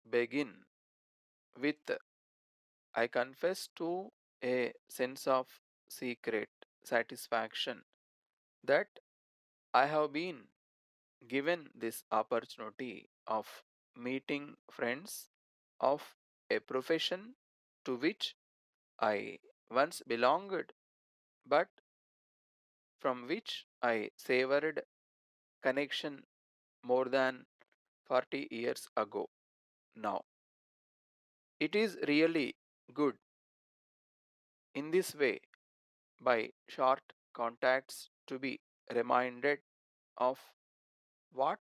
begin with I confess to a sense of secret satisfaction that I have been given this opportunity of meeting friends of a profession to which I once belonged, but from which I savored connection more than 40 years ago now. It is really good in this way by short contacts to be reminded of what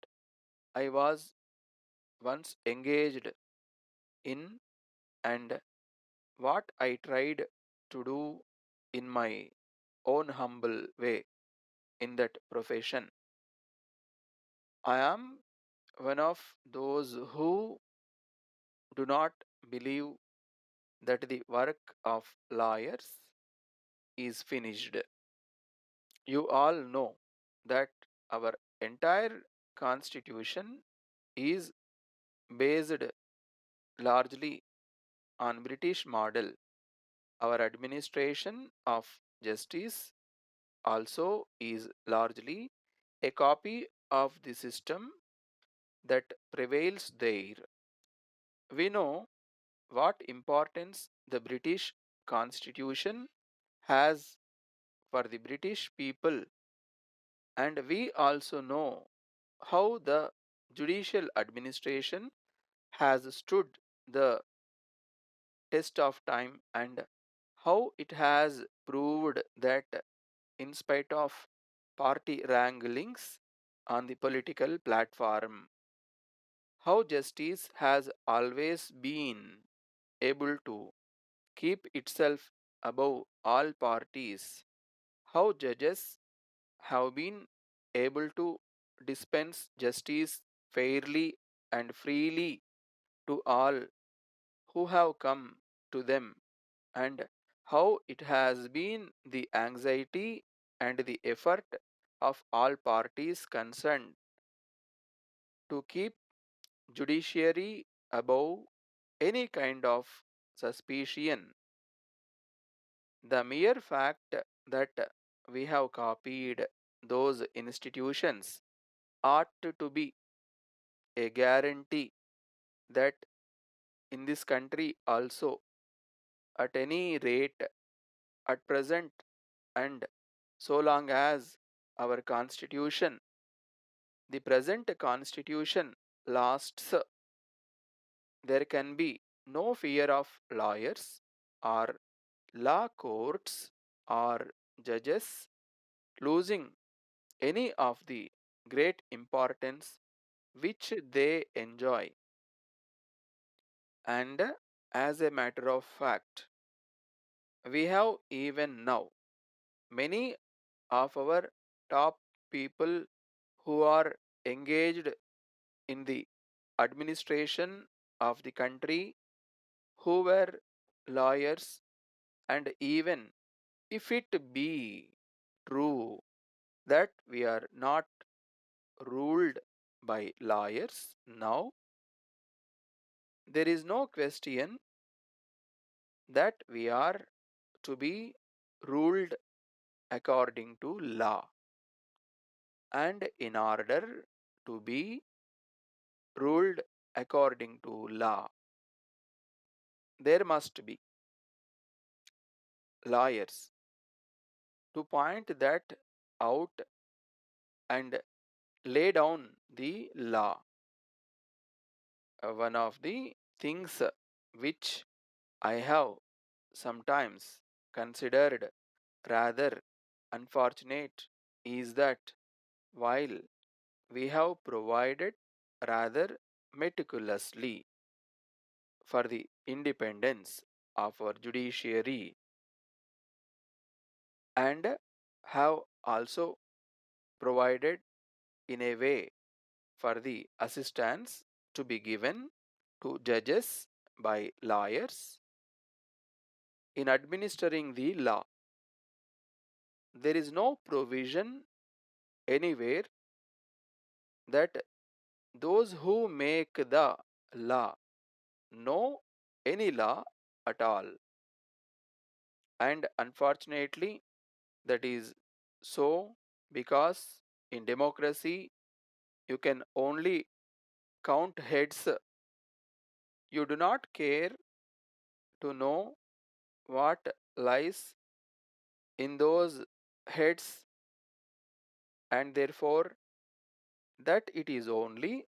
I was once engaged in and what I tried to do in my own humble way in that profession. I am one of those who do not believe that the work of lawyers is finished. You all know that our entire constitution is based largely on British model. Our administration of justice also is largely a copy of the system that prevails there. We know what importance the British constitution has for the British people, and we also know how the judicial administration has stood the test of time and how it has proved that in spite of party wranglings on the political platform, how justice has always been able to keep itself above all parties, how judges have been able to dispense justice fairly and freely to all who have come to them, and how it has been the anxiety and the effort of all parties concerned to keep judiciary above any kind of suspicion. The mere fact that we have copied those institutions ought to be a guarantee that in this country also, at any rate, at present, and so long as our constitution, the present constitution, lasts, there can be no fear of lawyers or law courts or judges losing any of the great importance which they enjoy. And as a matter of fact, we have even now many of our top people who are engaged in the administration of the country who were lawyers, and even if it be true that we are not ruled by lawyers now, there is no question that we are to be ruled according to law. And in order to be ruled according to law, there must be lawyers to point that out and lay down the law. One of the things which I have sometimes considered rather unfortunate is that while we have provided rather meticulously for the independence of our judiciary and have also provided in a way for the assistance to be given to judges by lawyers in administering the law. There is no provision anywhere that those who make the law no any law at all. And unfortunately, that is so because in democracy you can only count heads. You do not care to know what lies in those heads, and therefore that it is only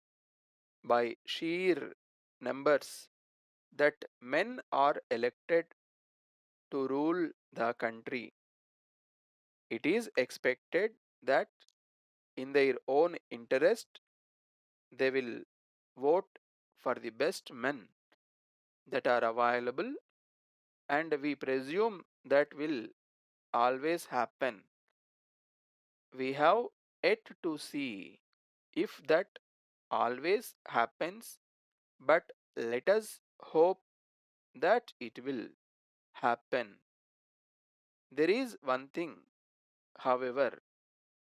by sheer numbers that men are elected to rule the country. It is expected that in their own interest they will vote for the best men that are available, and we presume that will always happen. We have yet to see if that always happens, but let us hope that it will happen. There is one thing, however,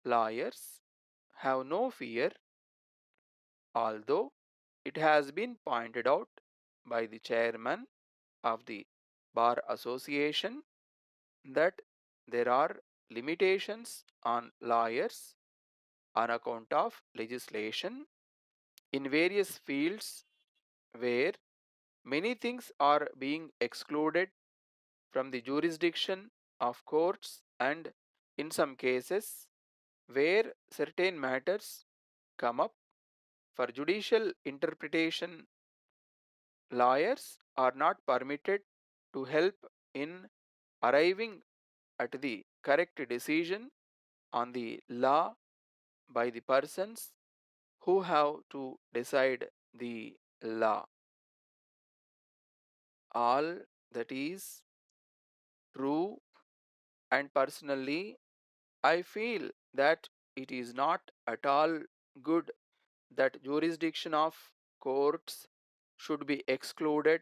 lawyers have no fear, although it has been pointed out by the chairman of the Bar Association that there are limitations on lawyers on account of legislation in various fields where many things are being excluded from the jurisdiction of courts, and in some cases where certain matters come up for judicial interpretation, lawyers are not permitted to help in arriving at the correct decision on the law by the persons who have to decide the law. All that is true, and personally, I feel that it is not at all good that jurisdiction of courts should be excluded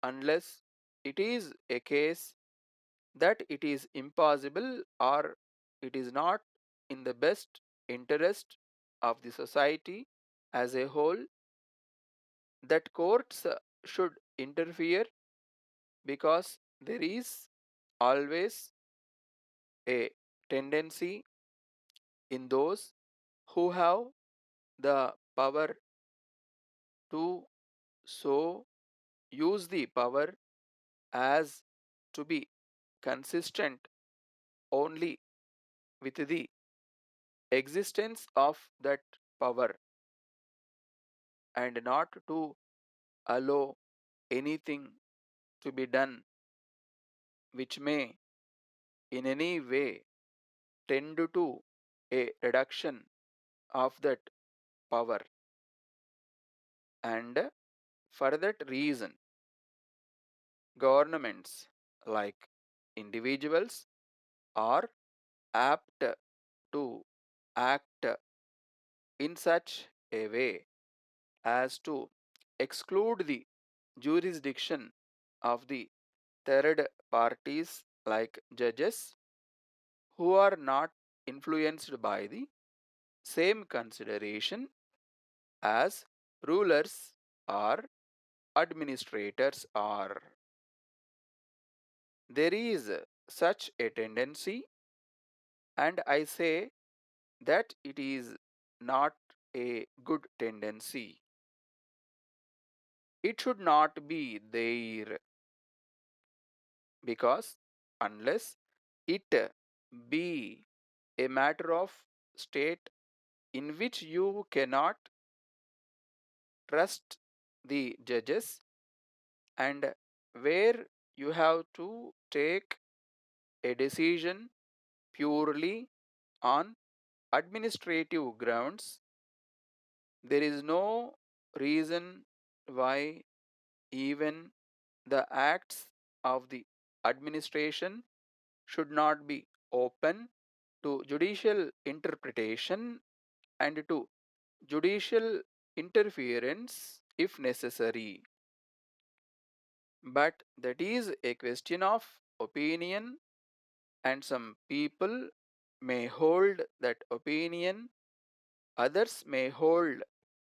unless it is a case that it is impossible or it is not in the best interest of the society as a whole, that courts should interfere, because there is always a tendency in those who have the power to so use the power as to be consistent only with the existence of that power, and not to allow anything to be done which may in any way tend to a reduction of that power. And for that reason, governments, like individuals, are apt to act in such a way as to exclude the jurisdiction of the third parties, like judges, who are not influenced by the same consideration as rulers or administrators are. There is such a tendency, and I say that it is not a good tendency. It should not be there, because unless it be a matter of state in which you cannot trust the judges, and where you have to take a decision purely on administrative grounds, there is no reason why even the acts of the administration should not be open to judicial interpretation and to judicial interference if necessary. But that is a question of opinion, and some people may hold that opinion, others may hold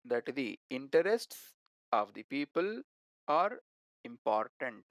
that the interests of the people or important.